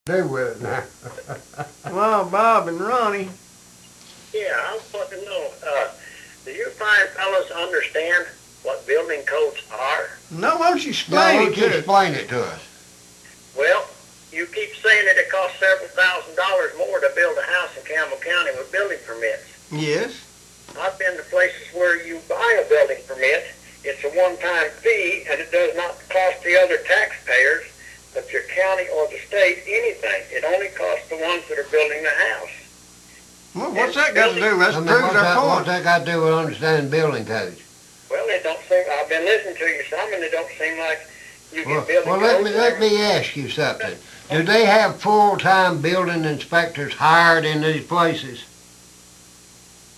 do with it now. Well, Bob and Ronnie. Yeah, I was wanting to know, do you fine fellows understand what building codes are? No, why don't you Now, explain why it don't to you us? explain it to us? Well, you keep saying that it costs several $1,000s more to build a house in Campbell County with building permits. Yes. I've been to places where you buy a building permit, it's a one-time fee, and it does not cost the other taxpayers, but your county or the state, anything. It only costs the ones that are building the house. Well, what's that got to do? That proves our What's point. that got to do with understanding building codes? Well, it don't seem, I've been listening to you some, and it don't seem like you Well, get building well codes. let me ask you something. Do they have full-time building inspectors hired in these places?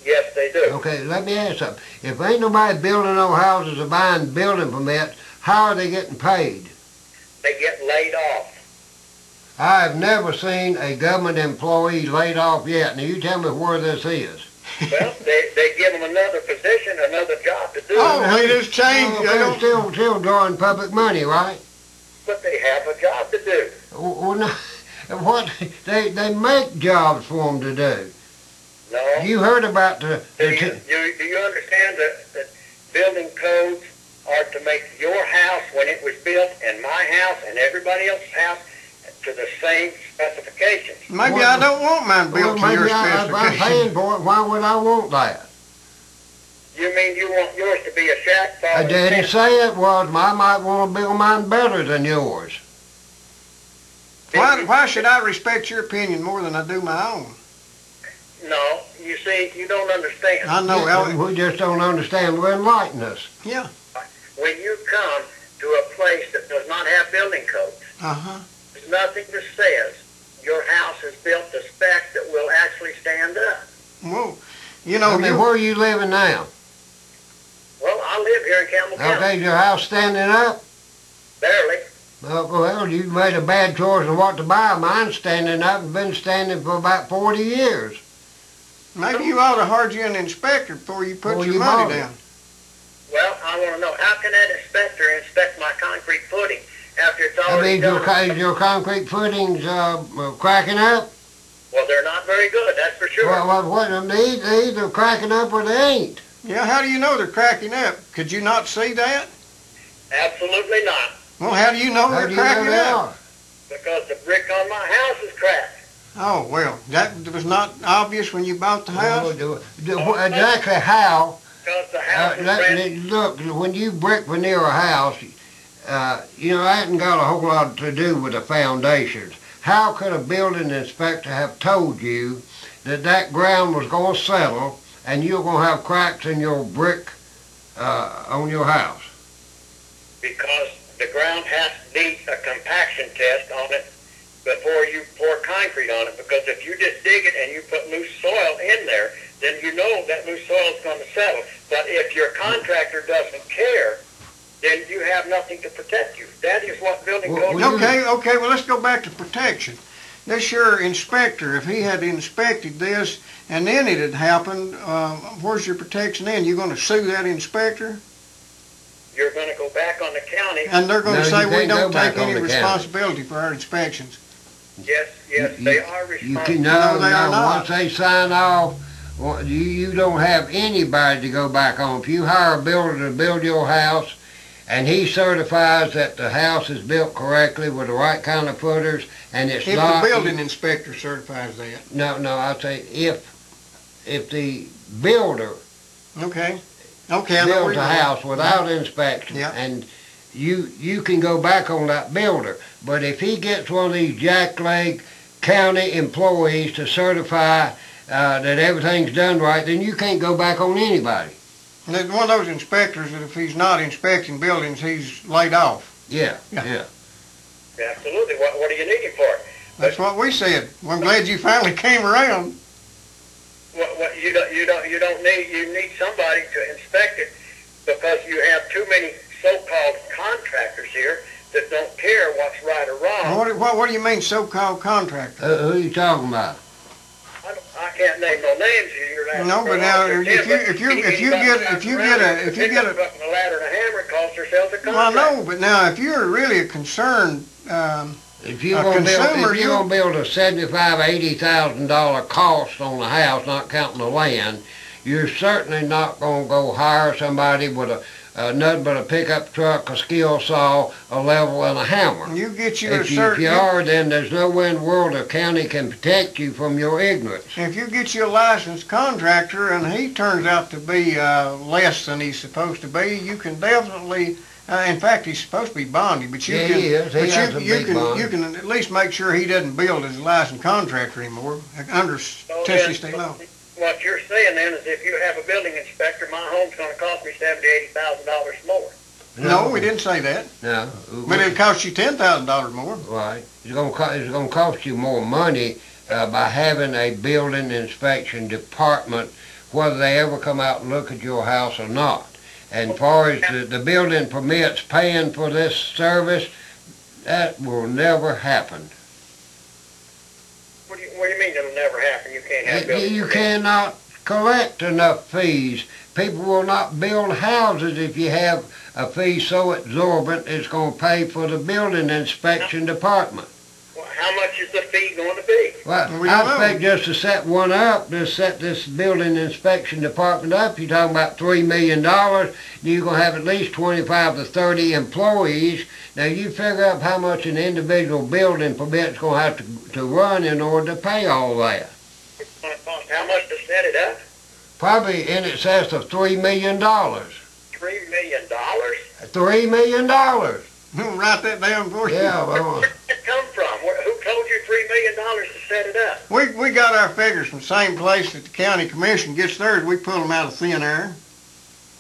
Yes, they do. Okay, let me ask something. If ain't nobody building no houses or buying building permits, how are they getting paid? They get laid off. I have never seen a government employee laid off yet. Now you tell me where this is. Well, they give them another position, another job to do. Oh, they just changed. Oh, They they're don't. still drawing public money, right? But they have a job to do. Well, no, what they make jobs for them to do. No. You heard about the Do you understand that building codes are to make your house, when it was built, and my house, and everybody else's house, to the same specifications? Maybe Well, I don't want mine built to your maybe I'm paying specifications. for it. Why would I want that? You mean you want yours to be a shack? I didn't say it was. I might want to build mine better than yours. Why should I respect your opinion more than I do my own? No, you see, you don't understand. I know, Ellie. We just don't understand. Well, enlighten us. Yeah. When you come to a place that does not have building codes, Uh-huh. there's nothing that says your house is built to spec that will actually stand up. Well, you know, Where are you living now? Well, I live here in Campbell County. Okay, is your house standing up? Barely. Well, you made a bad choice of what to buy. Mine's standing up and been standing for about 40 years. maybe you ought to hire you an inspector before you put Well, your you money bought it. down. Well, I want to know, how can that inspector inspect my concrete footing after it's I already mean, done? your concrete footings cracking up? Well, they're not very good, that's for sure. Well, they either cracking up or they ain't. Yeah, how do you know they're cracking up? Could you not see that? Absolutely not, Well, how do you know How they're do you know cracking they up? are? because the brick on my house is cracked. Oh, well, that was not obvious when you bought the house? Exactly how? Because the house is brand Look, when you brick veneer a house, that hasn't got a whole lot to do with the foundations. How could a building inspector have told you that ground was going to settle and you're going to have cracks in your brick on your house? because the ground needs a compaction test on it before you pour concrete on it. Because if you just dig it and you put loose soil in there, then you know that loose soil is going to settle. But if your contractor doesn't care, then you have nothing to protect you. That is what building Well, code is. Okay, well, let's go back to protection. This your inspector, if he had inspected this and then it had happened, where's your protection then? You going to sue that inspector? You're going to go back on the county. And they're going No, to say you we can't go don't back take on any the county. responsibility for our inspections. Yes, they are responsible. No, they are not. Once they sign off, you don't have anybody to go back on. If you hire a builder to build your house, and he certifies that the house is built correctly with the right kind of footers, and it's If not... the building inspector certifies that. No, I say if the builder Okay. Okay, I know where builds you're a going. house without inspection, Yeah. and you can go back on that builder. But if he gets one of these jackleg county employees to certify that everything's done right, then you can't go back on anybody. And there's one of those inspectors that if he's not inspecting buildings, he's laid off. Yeah. Absolutely. What do you need him for? That's what we said. Well, I'm glad you finally came around. You need somebody to inspect it, because you have too many so-called contractors here that don't care what's right or wrong. What do you mean so-called contractor? Who are you talking about? I can't name no names here. No, but now if you get a ladder and a hammer, costs themselves a contract. well, I know, but now if you're really a concerned If you're gonna build a $75,000-$80,000 cost on a house, not counting the land, you're certainly not gonna go hire somebody with nothing but a pickup truck, a skill saw, a level, and a hammer. You get you If you are, then there's no way in the world the county can protect you from your ignorance. If you get you a licensed contractor and he turns out to be less than he's supposed to be, you can definitely. In fact, he's supposed to be bonded, but you Yeah, can. he is. He has to be bonded. You can at least make sure he doesn't build as a licensed contractor anymore under Tennessee state law. What you're saying then is if you have a building inspector, my home's going to cost me $70,000-$80,000 more. No, we didn't say that. No. But it'll cost you $10,000 more. Right. It's going to cost you more money by having a building inspection department, whether they ever come out and look at your house or not. And as far as the building permits paying for this service, that will never happen. What do you mean it'll never happen? You can't have building You permits? cannot collect enough fees. People will not build houses if you have a fee so exorbitant it's going to pay for the building inspection department. Well, how much is the fee going to be? Well, I expect just to set one up, to set this building inspection department up, you're talking about $3 million. You're going to have at least 25 to 30 employees. Now you figure out how much an individual building permit's going to have to run in order to pay all that. It's going to cost how much to set it up? Probably in excess of $3 million. $3 million? $3 million. Write that down for you. Yeah, Where well, did it come from? Who told you $3 million to set it up? We got our figures from the same place that the county commission gets theirs. We pull them out of thin air.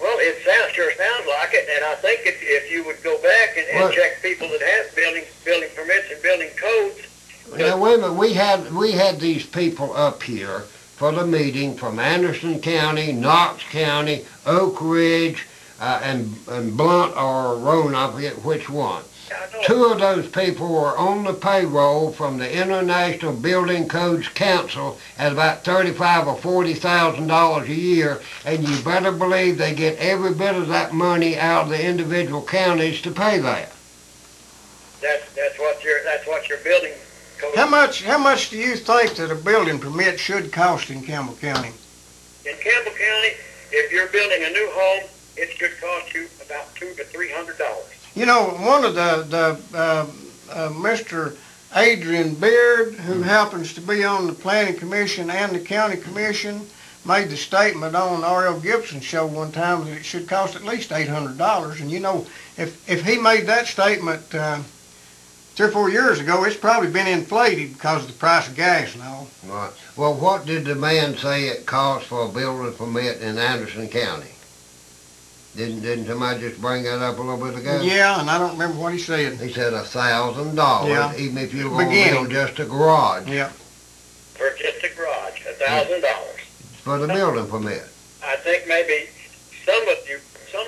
Well, it sure sounds like it, and I think if you would go back and check people that have building permits and building codes. now wait a minute, we had these people up here for the meeting from Anderson County, Knox County, Oak Ridge, and Blunt or Roan, I forget which one. Two of those people were on the payroll from the International Building Codes Council at about $35,000 or $40,000 a year, and you better believe they get every bit of that money out of the individual counties to pay that. That's what your building code. How much do you think that a building permit should cost in Campbell County? In Campbell County, if you're building a new home, it should cost you about $200 to $300. You know, one of Mr. Adrian Beard, who happens to be on the Planning Commission and the County Commission, made the statement on R.L. Gibson's show one time that it should cost at least $800. And you know, if he made that statement 3 or 4 years ago, it's probably been inflated because of the price of gas and all. Right. Well, what did the man say it cost for a building permit in Anderson County? Didn't somebody just bring that up a little bit ago? Yeah, and I don't remember what he said. He said $1,000, Yeah. even if you were going to build just a garage. Yeah. For just a garage, $1,000. For the building permit. I think maybe some of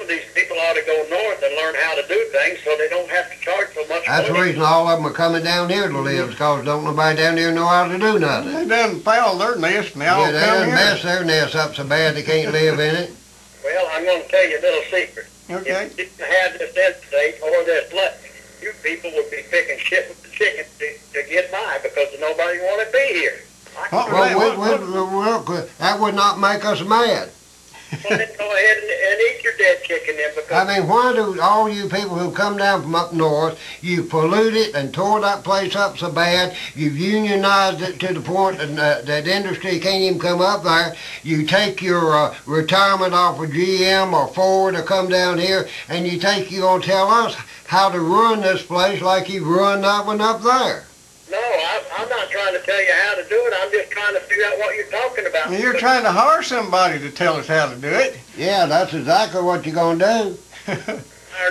these people ought to go north and learn how to do things so they don't have to charge so much That's the money. reason all of them are coming down here to live, because don't nobody down here know how to do nothing. They done foul their nest and they all Yeah, they come done here. mess their nest up so bad they can't live in it. Well, I'm going to tell you a little secret. Okay. If you didn't have this interstate or this flood, you people would be picking shit with the chickens to get by because nobody want to be here. Well, that would not make us mad. Well, then go ahead and eat your dead chicken then, because I mean, why do all you people who come down from up north, you polluted and tore that place up so bad, you've unionized it to the point that industry can't even come up there, you take your retirement off of GM or Ford or come down here, and you're going to tell us how to run this place like you run that one up there. no, I'm not trying to tell you how to do it. I'm just trying to figure out what you're talking about. Well, you're trying to hire somebody to tell us how to do it. Yeah, that's exactly what you're going to do.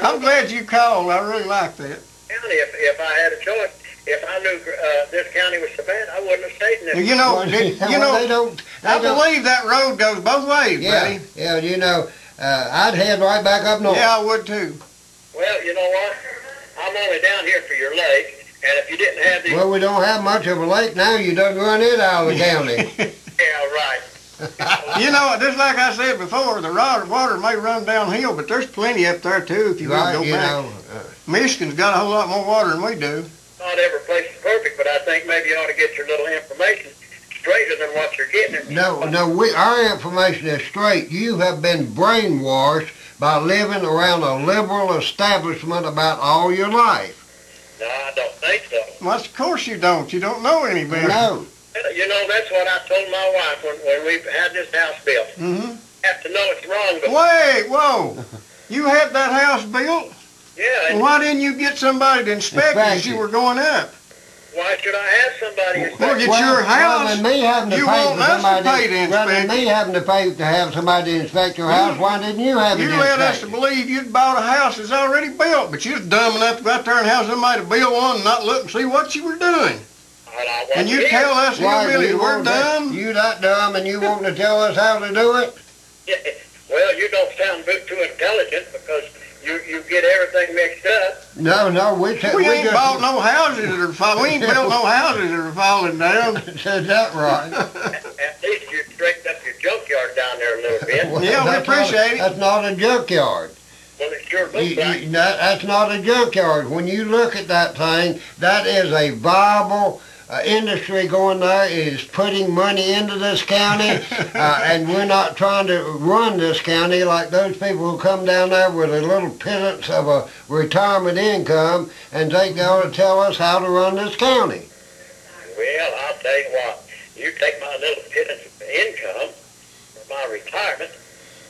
I'm glad you called. I really like that. County, if I had a choice, if I knew this county was so bad, I wouldn't have stayed in this. You know, I don't. believe that road goes both ways, buddy. Yeah, you know, I'd head right back up north. Yeah, I would too. Well, you know what? I'm only down here for your lake, and if you didn't have these... Well, we don't have much of a lake now. You done run it out of the county. Yeah, right. You know, just like I said before, the water may run downhill, but there's plenty up there too if you want to go back. Michigan's got a whole lot more water than we do. not every place is perfect, but I think maybe you ought to get your little information straighter than what you're getting. No, our information is straight. You have been brainwashed by living around a liberal establishment about all your life. No, I don't think so. Well, of course you don't. You don't know any better. No. You know, that's what I told my wife when we had this house built. Mm-hmm. Have to know it's wrong, but Wait, whoa. You had that house built? yeah, Well, and why didn't you get somebody to inspect it as Inspect you it. were going up? why should I have somebody Well, inspect? it's your house. Rather than me having to You pay want for us to somebody, pay to rather than inspect me having to pay to have somebody inspect your house, why didn't you have it You led us to inspected? believe you'd bought a house that's already built, but you was dumb enough to go out there and have somebody to build one and not look and see what you were doing. I And you wasn't tell us Why, hillbillies you we're want that- dumb? You that dumb and you want to tell us how to do it? here. Well, you don't sound too intelligent because you get everything mixed up. No, We ain't just bought no houses that are falling. We ain't built no houses that are falling down. said that right. At least you straightened up your junkyard down there a little bit. Well, Yeah, we that's not- appreciate it. That's not a junkyard. Well, it sure looks like. That's not a junkyard. When you look at that thing, that is a viable industry going there. It is putting money into this county, and we're not trying to run this county like those people who come down there with a little pittance of a retirement income and think they ought to tell us how to run this county. Well, I'll tell you what. You take my little pittance of income for my retirement,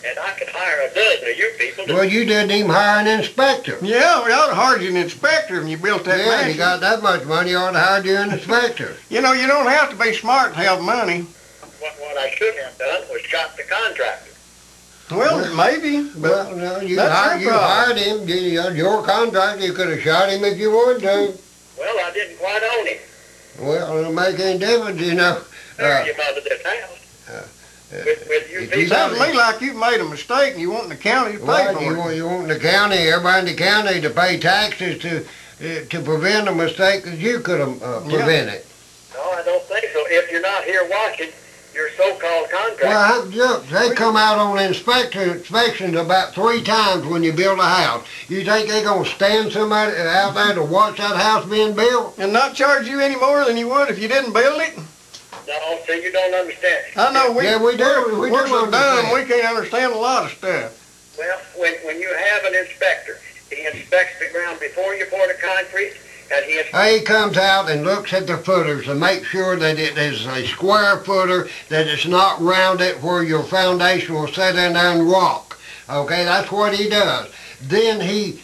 and I could hire a dozen of you people to Well, you didn't even hire an inspector. Yeah, we ought to hire you an inspector when you built that Yeah, mansion. you got that much money, you ought to hire you an inspector. You know, you don't have to be smart to have money. what I should have done was shot the contractor. Well, maybe, but Well, no, you that's your problem. hired him. Your contractor, you could have shot him if you wanted to. Well, I didn't quite own him. Well, it'll make any difference, you know. There you mother this house. With you if people. you sounds to me like you've made a mistake and you want the county to pay Well, for it. you want the county, everybody in the county to pay taxes to prevent a mistake that you could have prevented. No, I don't think so. If you're not here watching your so-called contractor. Well, look, they come out on inspections about 3 times when you build a house. You think they're going to stand somebody out there to watch that house being built? And not charge you any more than you would if you didn't build it? No, see, you don't understand. I know Yeah, we do. We we're do so dumb understand. we can't understand a lot of stuff. Well, when you have an inspector, he inspects the ground before you pour the concrete, and he inspects. He comes out and looks at the footers to make sure that it is a square footer, that it's not rounded where your foundation will sit in there and rock. Okay, that's what he does. Then he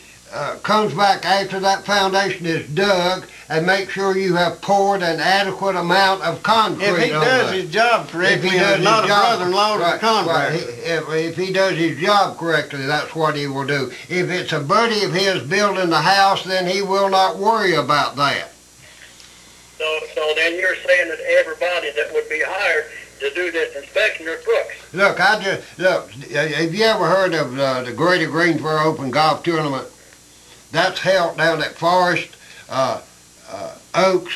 comes back after that foundation is dug and make sure you have poured an adequate amount of concrete If he on does there. his job If correctly he and does is not a his job- brother-in-law to the right, contractor. if he does his job correctly, that's what he will do. If it's a buddy of his building the house, then he will not worry about that. So then you're saying that everybody that would be hired to do this inspection are crooks. Look, have you ever heard of the Greater Greensboro Open Golf Tournament? That's held down at Forest Oaks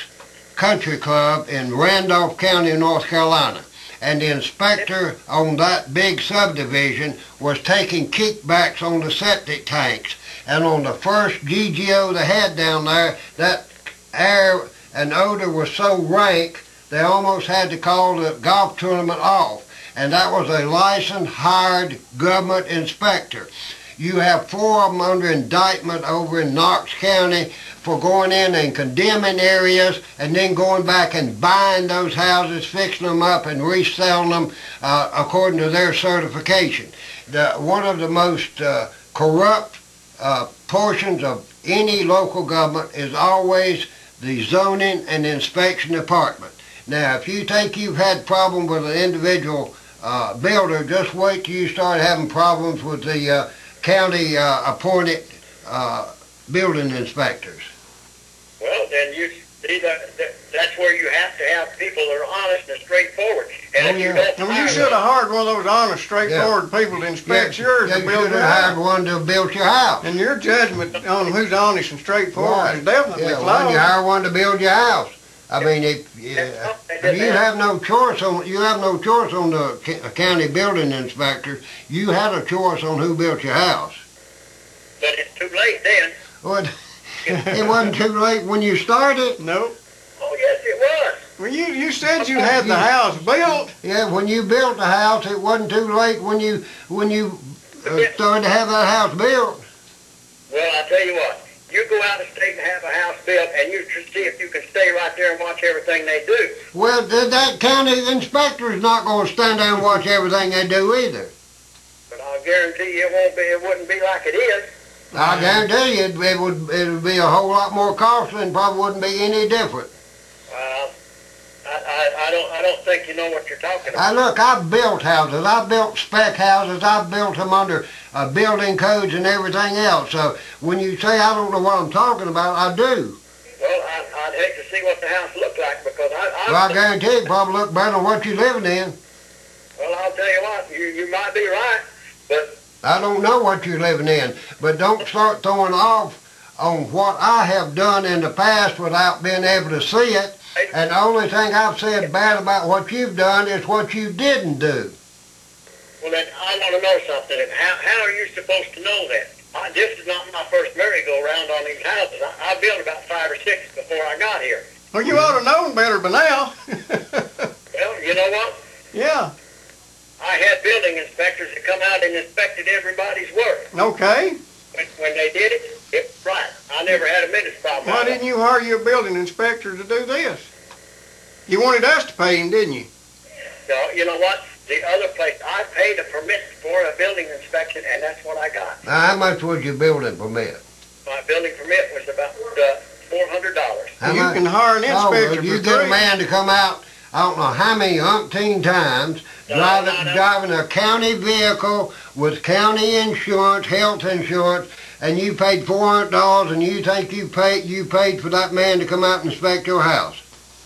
Country Club in Randolph County, North Carolina. And the inspector on that big subdivision was taking kickbacks on the septic tanks. And on the first GGO they had down there, that air and odor was so rank, they almost had to call the golf tournament off. And that was a licensed, hired government inspector. You have 4 of them under indictment over in Knox County for going in and condemning areas and then going back and buying those houses, fixing them up and reselling them according to their certification. One of the most corrupt portions of any local government is always the zoning and inspection department. Now, if you think you've had problems with an individual builder, just wait till you start having problems with the county appointed building inspectors. Well, then you see that's where you have to have people that are honest and straightforward. And if you don't I mean, you hire should have hired one of those honest, straightforward people to inspect yours Yeah, and you build should your have hired house. one to build your house. And your judgment on who's honest and straightforward is definitely Yeah, when flawed. you hire one to build your house. I mean, if you have no choice on the county building inspector, you had a choice on who built your house. but it's too late then. Well, It wasn't too late when you started? Nope. Oh, yes, it was. Well, you said you had the house built. Yeah, when you built the house, it wasn't too late when you started to have that house built. Well, I'll tell you what. You go out of state and have a house built, and you see if you can stay right there and watch everything they do. Well, that county inspector's not going to stand there and watch everything they do either. But I'll guarantee you it wouldn't be like it is. I guarantee you it would be a whole lot more costly and probably wouldn't be any different. Well, I don't think you know what you're talking about. Look, I've built houses. I've built spec houses. I've built them under building codes and everything else. So when you say I don't know what I'm talking about, I do. Well, I'd hate to see what the house looked like because Well, I guarantee it probably look better than what you're living in. Well, I'll tell you what, you might be right, but I don't know what you're living in, but don't start throwing off on what I have done in the past without being able to see it. And the only thing I've said bad about what you've done is what you didn't do. well, then I want to know something. How are you supposed to know that? This is not my first merry-go-round on these houses. I built about 5 or 6 before I got here. Well, you ought to known better by now. Well, you know what? Yeah. I had building inspectors that come out and inspected everybody's work. Okay. When they did it, it was right. I never had a minute's problem. Why didn't you hire your building inspector to do this? You wanted us to pay him, didn't you? No, you know what? The other place, I paid a permit for a building inspection, and that's what I got. Now, how much was your building permit? My building permit was about $400. How You much? can hire an inspector well, you for get free. a man to come out, I don't know how many umpteen times, driving a county vehicle with county insurance, health insurance, and you paid $400, and you think you paid for that man to come out and inspect your house?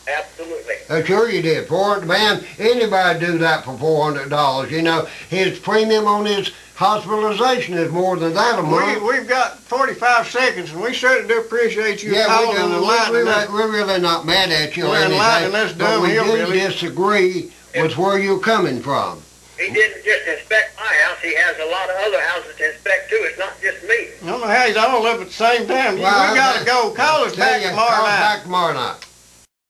Absolutely. Sure you did. Man, anybody do that for $400. You know, his premium on his hospitalization is more than that a month. We've got 45 seconds, and we certainly do appreciate you calling and we enlightening us. we're really not mad at you or We're anything, enlightening us but dumb we do hillbilly. disagree with where you're coming from. He didn't just inspect my house. He has a lot of other houses to inspect, too. It's not just me. I don't know how he's all up at the same time. Well, we got to go. Call us back tomorrow night. Back tomorrow night.